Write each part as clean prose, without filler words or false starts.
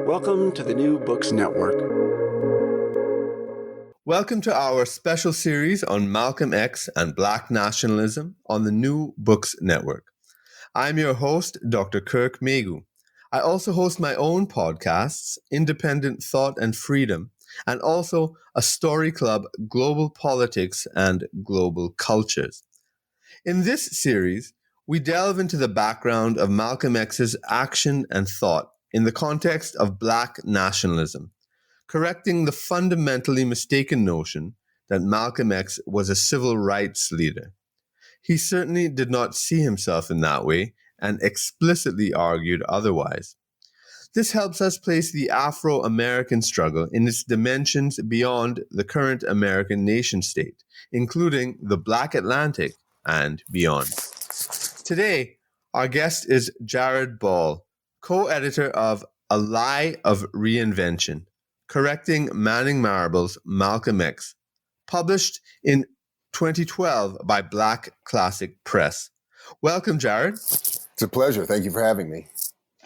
Welcome to the New Books Network. Welcome to our special series on Malcolm X and Black Nationalism on the New Books Network. I'm your host, Dr. Kirk Megu. I also host my own podcasts, Independent Thought and Freedom, and also a story club, Global Politics and Global Cultures. In this series, we delve into the background of Malcolm X's action and thought in the context of Black nationalism, correcting the fundamentally mistaken notion that Malcolm X was a civil rights leader. He certainly did not see himself in that way and explicitly argued otherwise. This helps us place the Afro-American struggle in its dimensions beyond the current American nation-state, including the Black Atlantic and beyond. Today, our guest is Jared Ball, co-editor of A Lie of Reinvention, Correcting Manning Marable's Malcolm X, published in 2012 by Black Classic Press. Welcome, Jared. It's a pleasure. Thank you for having me.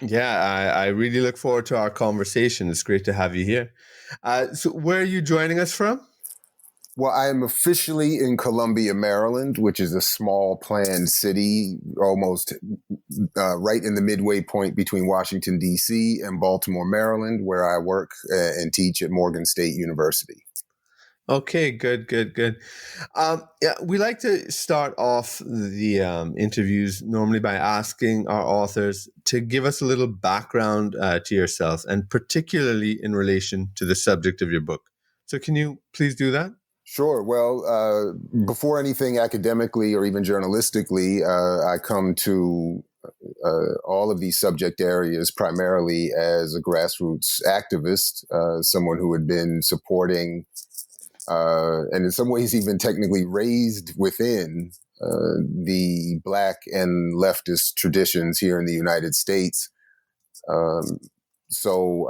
Yeah, I really look forward to our conversation. It's great to have you here. So where are you joining us from? Well, I am officially in Columbia, Maryland, which is a small planned city, almost right in the midway point between Washington, D.C. and Baltimore, Maryland, where I work and teach at Morgan State University. Okay, good. We like to start off the interviews normally by asking our authors to give us a little background to yourself, and particularly in relation to the subject of your book. So can you please do that? Sure. Well, before anything academically or even journalistically, I come to all of these subject areas primarily as a grassroots activist, someone who had been supporting and in some ways even technically raised within the Black and leftist traditions here in the United States. So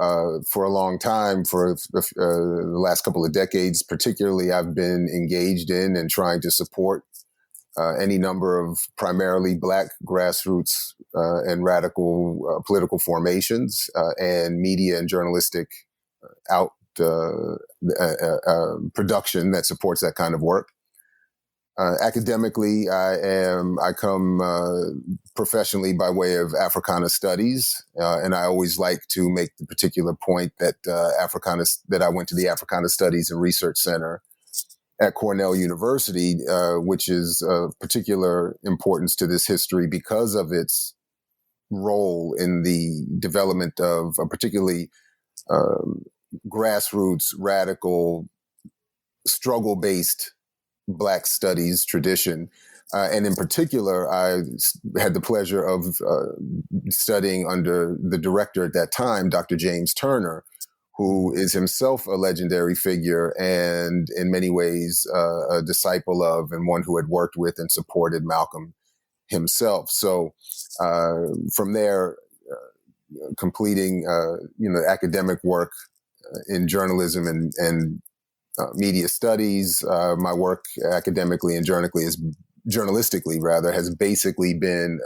for a long time, for the last couple of decades particularly, I've been engaged in and trying to support any number of primarily Black grassroots and radical political formations and media and journalistic production that supports that kind of work. Academically, I come professionally by way of Africana studies, and I always like to make the particular point that that I went to the Africana Studies and Research Center at Cornell University, which is of particular importance to this history because of its role in the development of a particularly grassroots, radical, struggle-based Black studies tradition. And in particular, I had the pleasure of studying under the director at that time, Dr. James Turner, who is himself a legendary figure and in many ways a disciple of and one who had worked with and supported Malcolm himself. So from there, completing academic work in journalism and media studies, my work academically and journalistically has basically been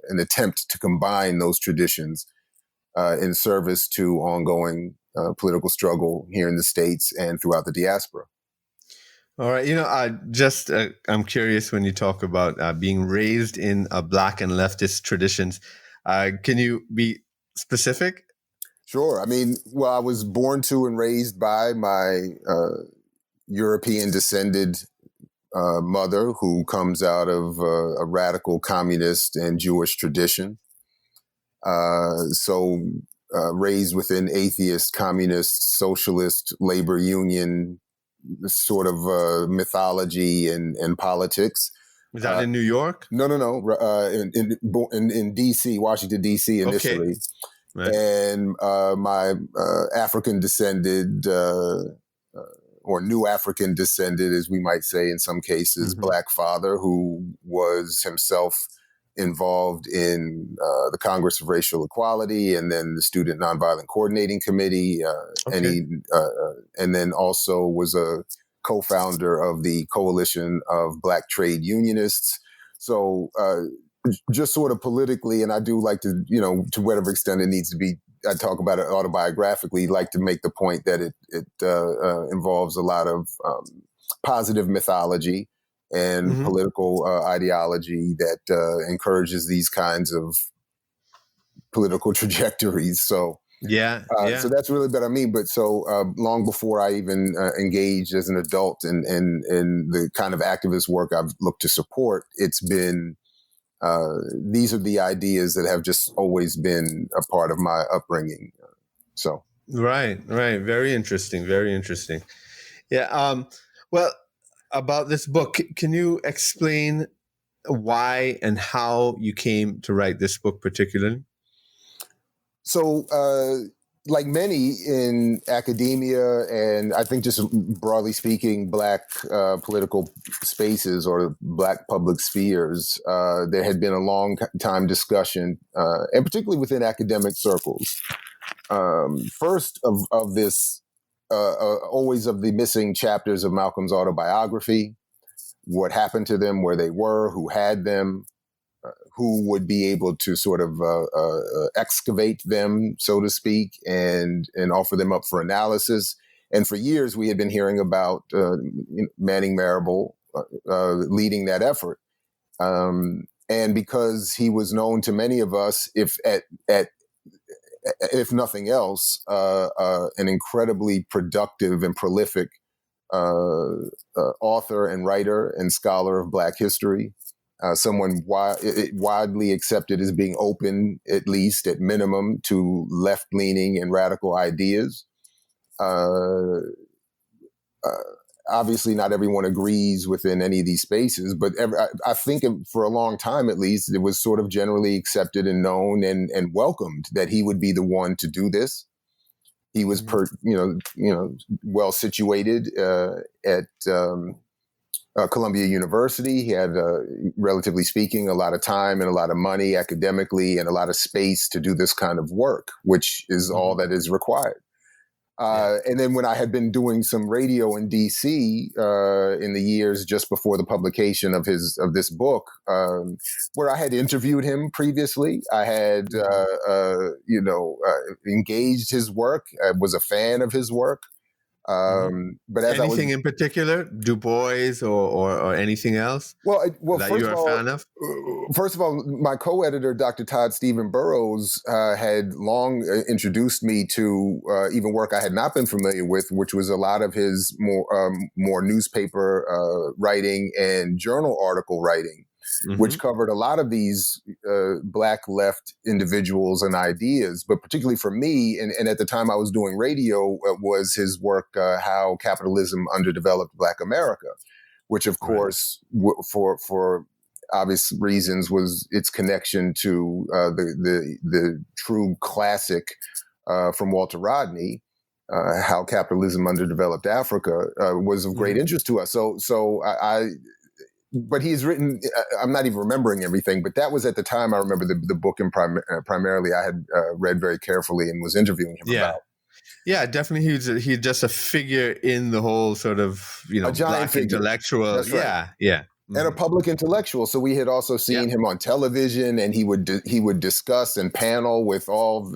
an attempt to combine those traditions in service to ongoing political struggle here in the States and throughout the diaspora. All right. I'm curious when you talk about being raised in Black and leftist traditions. Can you be specific? Sure. I mean, well, I was born to and raised by my European descended mother who comes out of a radical communist and Jewish tradition. So raised within atheist, communist, socialist, labor union sort of mythology and politics. Was that in New York? No. In D.C., Washington, D.C. initially. Okay. Right. And my African descended or new African descended, as we might say in some cases, Black father who was himself involved in the Congress of Racial Equality and then the Student Nonviolent Coordinating Committee. And then also was a co-founder of the Coalition of Black Trade Unionists. So just sort of politically, and I do like to, to whatever extent it needs to be I talk about it autobiographically, like to make the point that it involves a lot of positive mythology and political ideology that encourages these kinds of political trajectories. So so that's really what I mean. But so long before I even engaged as an adult in the kind of activist work I've looked to support, it's been these are the ideas that have just always been a part of my upbringing. So right. Very interesting. Very interesting. Yeah. Well, about this book, can you explain why and how you came to write this book particularly? So, like many in academia, and I think just broadly speaking, Black political spaces or Black public spheres, there had been a long time discussion, and particularly within academic circles, first of this, always of the missing chapters of Malcolm's autobiography, what happened to them, where they were, who had them, who would be able to sort of excavate them, so to speak, and offer them up for analysis. And for years, we had been hearing about Manning Marable leading that effort. And because he was known to many of us, if nothing else, an incredibly productive and prolific author and writer and scholar of Black history, someone widely accepted as being open, at least at minimum, to left-leaning and radical ideas. Obviously, not everyone agrees within any of these spaces, but I think for a long time, at least, it was sort of generally accepted and known and welcomed that he would be the one to do this. He was, well situated at Columbia University. He had, relatively speaking, a lot of time and a lot of money academically and a lot of space to do this kind of work, which is all that is required. And then when I had been doing some radio in DC in the years just before the publication of this book, where I had interviewed him previously, I had engaged his work. I was a fan of his work. But as anything in particular, Du Bois or anything else that you're a fan of? First of all, my co-editor, Dr. Todd Stephen Burroughs, had long introduced me to even work I had not been familiar with, which was a lot of his more newspaper writing and journal article writing, which covered a lot of these Black left individuals and ideas. But particularly for me, and at the time I was doing radio, was his work, How Capitalism Underdeveloped Black America, which of course, for obvious reasons, was its connection to the true classic from Walter Rodney, How Capitalism Underdeveloped Africa, was of great interest to us. So but he's written, I'm not even remembering everything, but that was at the time I remember the book, and primarily I had read very carefully and was interviewing him about. Yeah, definitely. He's just a figure in the whole sort of, a giant Black figure. intellectual. That's right. Yeah. And a public intellectual. So we had also seen him on television, and he would discuss and panel with all,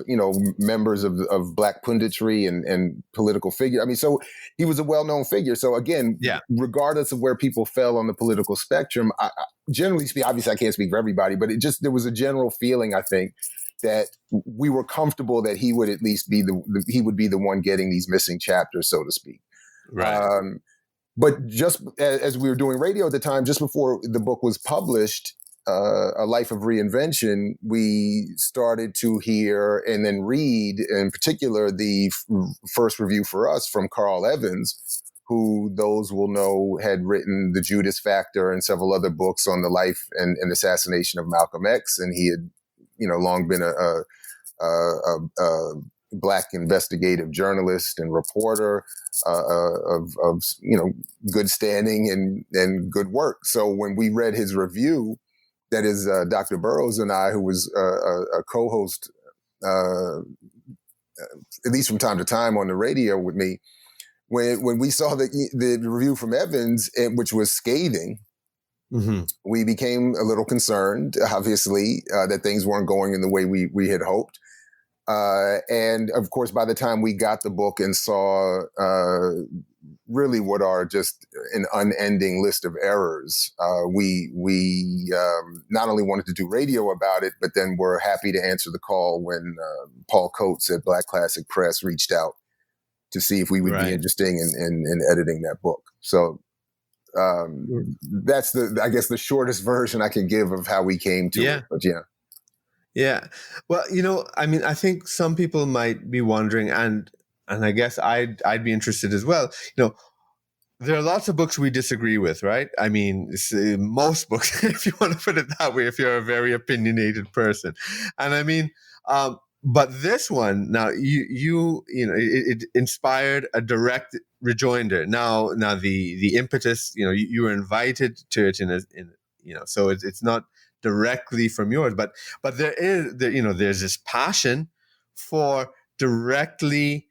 members of Black punditry and political figure. I mean, so he was a well-known figure. So again, regardless of where people fell on the political spectrum, I generally speaking, obviously I can't speak for everybody, but there was a general feeling, I think, that we were comfortable that he would at least be he would be the one getting these missing chapters, so to speak. Right. But just as we were doing radio at the time, just before the book was published, A Life of Reinvention, we started to hear and then read, in particular, the first review for us from Carl Evans, who those will know had written The Judas Factor and several other books on the life and assassination of Malcolm X. And he had, long been a Black investigative journalist and reporter of good standing and good work. So when we read his review, that is Dr. Burroughs and I, who was a co-host, at least from time to time on the radio with me, when we saw the review from Evans, which was scathing, we became a little concerned, obviously, that things weren't going in the way we had hoped. And of course, by the time we got the book and saw really what are just an unending list of errors, we not only wanted to do radio about it, but then were happy to answer the call when Paul Coates at Black Classic Press reached out to see if we would be interested in editing that book. So that's I guess the shortest version I can give of how we came to it. But yeah. Well, I mean, I think some people might be wondering, and I guess I'd be interested as well. There are lots of books we disagree with, right? I mean, most books, if you want to put it that way, if you're a very opinionated person. And I mean, but this one, now it inspired a direct rejoinder. Now the impetus, you were invited to it so it's not directly from yours, but there's this passion for directly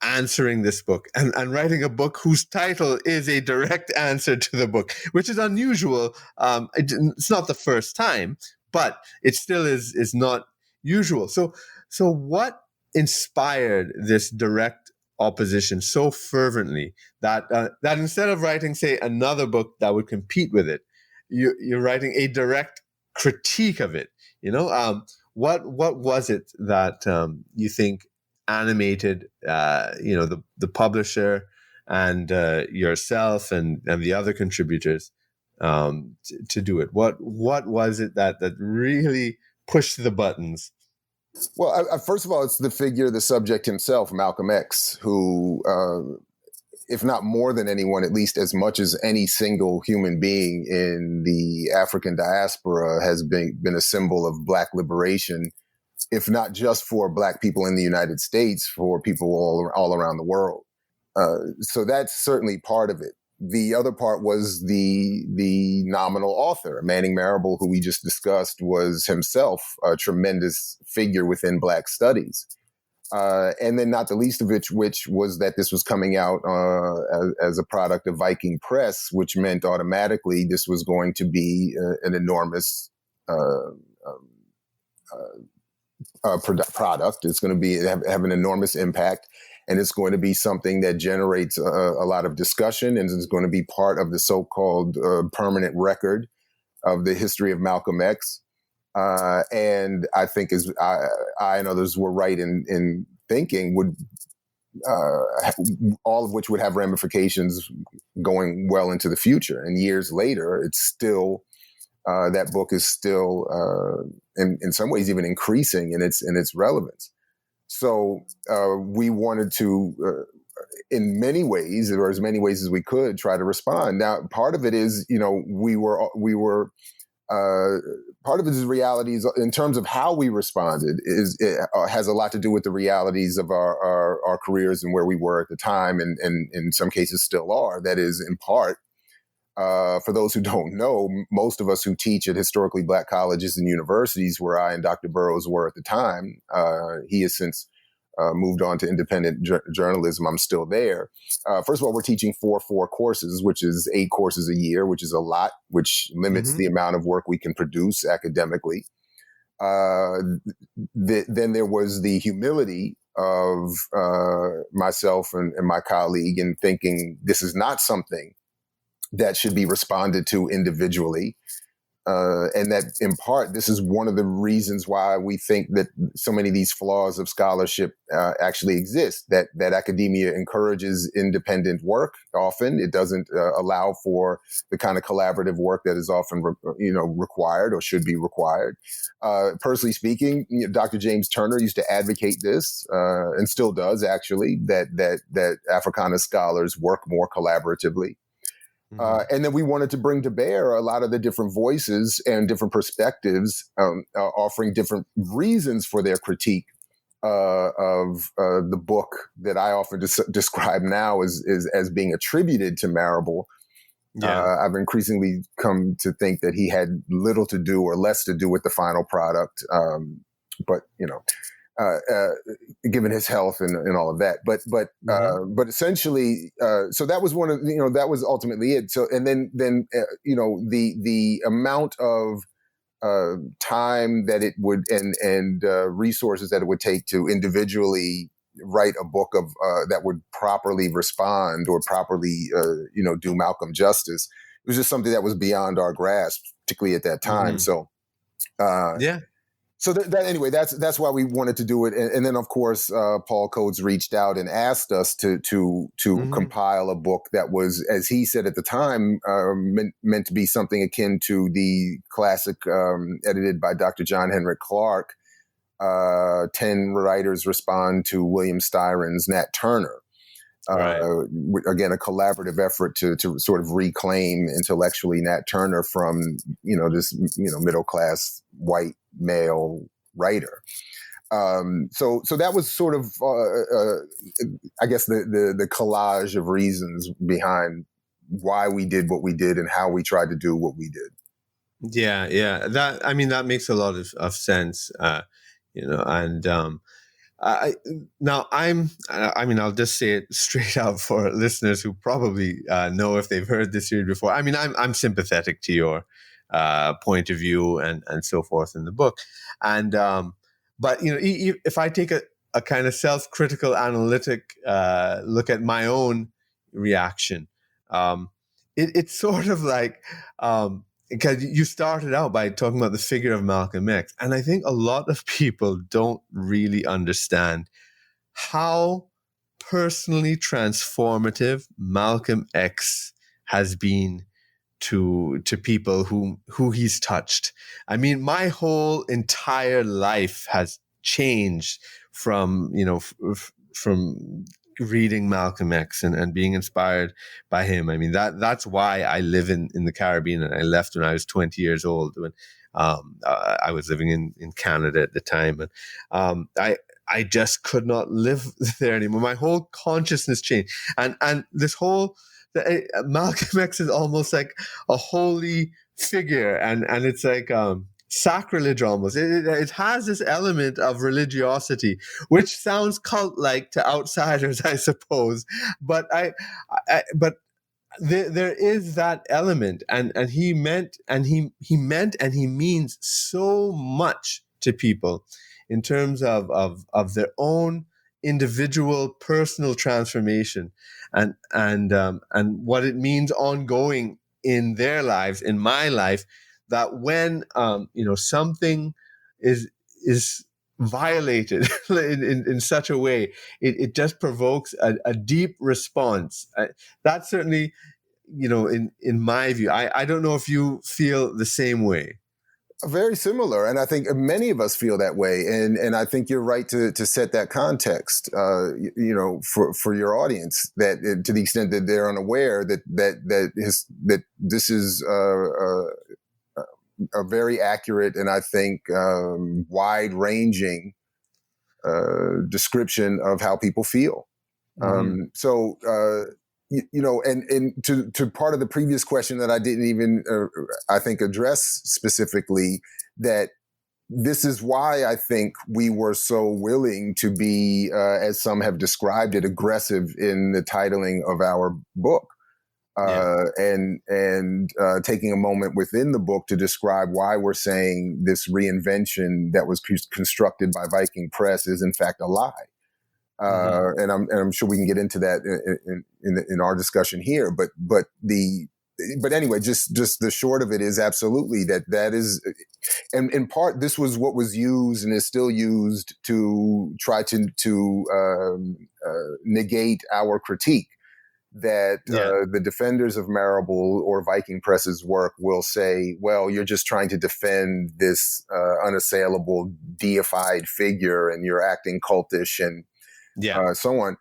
answering this book and writing a book whose title is a direct answer to the book, which is unusual. It's not the first time, but it still is not usual. So what inspired this direct opposition so fervently that instead of writing, say, another book that would compete with it, you're writing a direct critique of it? What was it that you think animated the publisher and yourself and the other contributors to do it? What was it that really pushed the buttons? Well, first of all, it's the figure, the subject himself, Malcolm X, who, if not more than anyone, at least as much as any single human being in the African diaspora, has been a symbol of Black liberation, if not just for Black people in the United States, for people all around the world. So that's certainly part of it. The other part was the nominal author, Manning Marable, who we just discussed, was himself a tremendous figure within Black studies. And then not the least of which was that this was coming out as a product of Viking Press, which meant automatically this was going to be an enormous product. It's going to have an enormous impact, and it's going to be something that generates a lot of discussion, and is going to be part of the so-called permanent record of the history of Malcolm X. And I think, as I and others were right in thinking, would all of which would have ramifications going well into the future. And years later, it's still that book is still in some ways even increasing in its relevance. So we wanted to, in many ways, or as many ways as we could, try to respond. Now, part of it is, we were part of it is realities in terms of how we responded. It has a lot to do with the realities of our careers and where we were at the time, and in some cases still are. That is, in part, for those who don't know, most of us who teach at historically Black colleges and universities, where I and Dr. Burroughs were at the time, he has since moved on to independent journalism. I'm still there. First of all, we're teaching 4 courses, which is 8 courses a year, which is a lot, which limits the amount of work we can produce academically. Then there was the humility of myself and my colleague in thinking this is not something that should be responded to individually. And that, in part, this is one of the reasons why we think that so many of these flaws of scholarship actually exist, that academia encourages independent work. Often it doesn't allow for the kind of collaborative work that is often required or should be required. Personally speaking, Dr. James Turner used to advocate this, and still does actually, that Africana scholars work more collaboratively. And then we wanted to bring to bear a lot of the different voices and different perspectives, offering different reasons for their critique of the book that I often describe now as being attributed to Marable. Yeah. I've increasingly come to think that he had little to do or less to do with the final product, but given his health and all of that, but essentially, so that was one of that was ultimately it. So and then the amount of time that it would and resources that it would take to individually write a book of that would properly respond or properly do Malcolm justice. It was just something that was beyond our grasp, particularly at that time. So Yeah. So anyway, that's why we wanted to do it, and then of course Paul Coates reached out and asked us to compile a book that was, as he said at the time, meant to be something akin to the classic edited by Dr. John Henrik Clarke, 10 Writers Respond to William Styron's Nat Turner. Right. Again, a collaborative effort to sort of reclaim intellectually Nat Turner from this middle class white male writer. So that was sort of I guess the collage of reasons behind why we did what we did and how we tried to do what we did. Yeah. That makes a lot of sense. And I'll just say it straight out for listeners who probably know if they've heard this series before. I'm sympathetic to your point of view and so forth in the book. And, but, if I take a kind of self-critical analytic look at my own reaction, it's sort of like, because you started out by talking about the figure of Malcolm X. And I think a lot of people don't really understand how personally transformative Malcolm X has been to people who he's touched. My whole entire life has changed from reading Malcolm X and being inspired by him. That's why I live in the Caribbean, and I left when I was 20 years old when I was living in Canada at the time. And I just could not live there anymore. My whole consciousness changed. And this whole Malcolm X is almost like a holy figure, and it's like sacrilege almost. It has this element of religiosity, which sounds cult-like to outsiders, I suppose. But but there is that element, and he meant and he means so much to people in terms of their own individual personal transformation and what it means ongoing in their lives, in my life, that when something is violated in such a way, it just provokes a deep response. That's certainly, in my view. I don't know if you feel the same way. Very similar, and I think many of us feel that way. And I think you're right to set that context, for your audience, that to the extent that they're unaware that this is a very accurate and I think wide-ranging description of how people feel. And to part of the previous question that I didn't even, I think, address specifically, that this is why I think we were so willing to be, as some have described it, aggressive in the titling of our book. And taking a moment within the book to describe why we're saying this reinvention that was constructed by Viking Press is in fact a lie. And I'm sure we can get into that in our discussion here. But anyway, just the short of it is absolutely that is, and in part this was what was used and is still used to try to negate our critique. That the defenders of Marable or Viking Press's work will say, well, you're just trying to defend this unassailable deified figure and you're acting cultish and so on.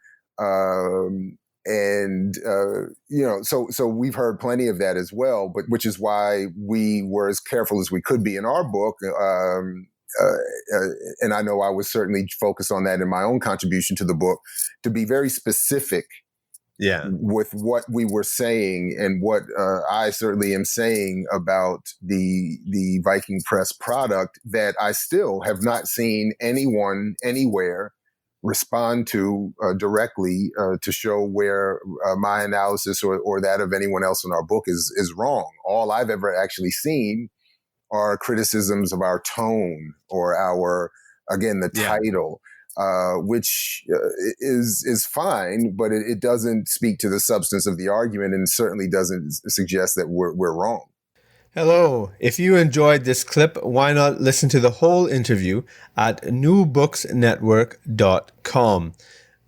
So we've heard plenty of that as well, but which is why we were as careful as we could be in our book. And I know I was certainly focused on that in my own contribution to the book, to be very specific with what we were saying and what I certainly am saying about the Viking Press product that I still have not seen anyone anywhere respond to directly to show where my analysis or that of anyone else in our book is wrong. All I've ever actually seen are criticisms of our tone or the title, which is fine, but it doesn't speak to the substance of the argument, and certainly doesn't suggest that we're wrong. Hello. If you enjoyed this clip, why not listen to the whole interview at newbooksnetwork.com,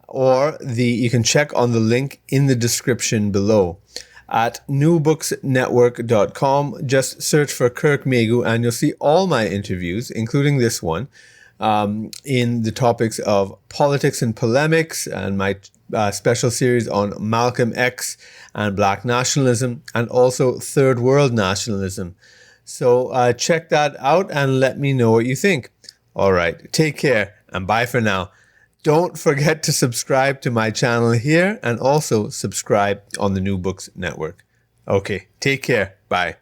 or you can check on the link in the description below. At newbooksnetwork.com, just search for Kirk Megu and you'll see all my interviews, including this one, in the topics of politics and polemics, and my special series on Malcolm X and Black nationalism, and also Third World nationalism. So check that out and let me know what you think. All right, take care and bye for now. Don't forget to subscribe to my channel here and also subscribe on the New Books Network. Okay, take care. Bye.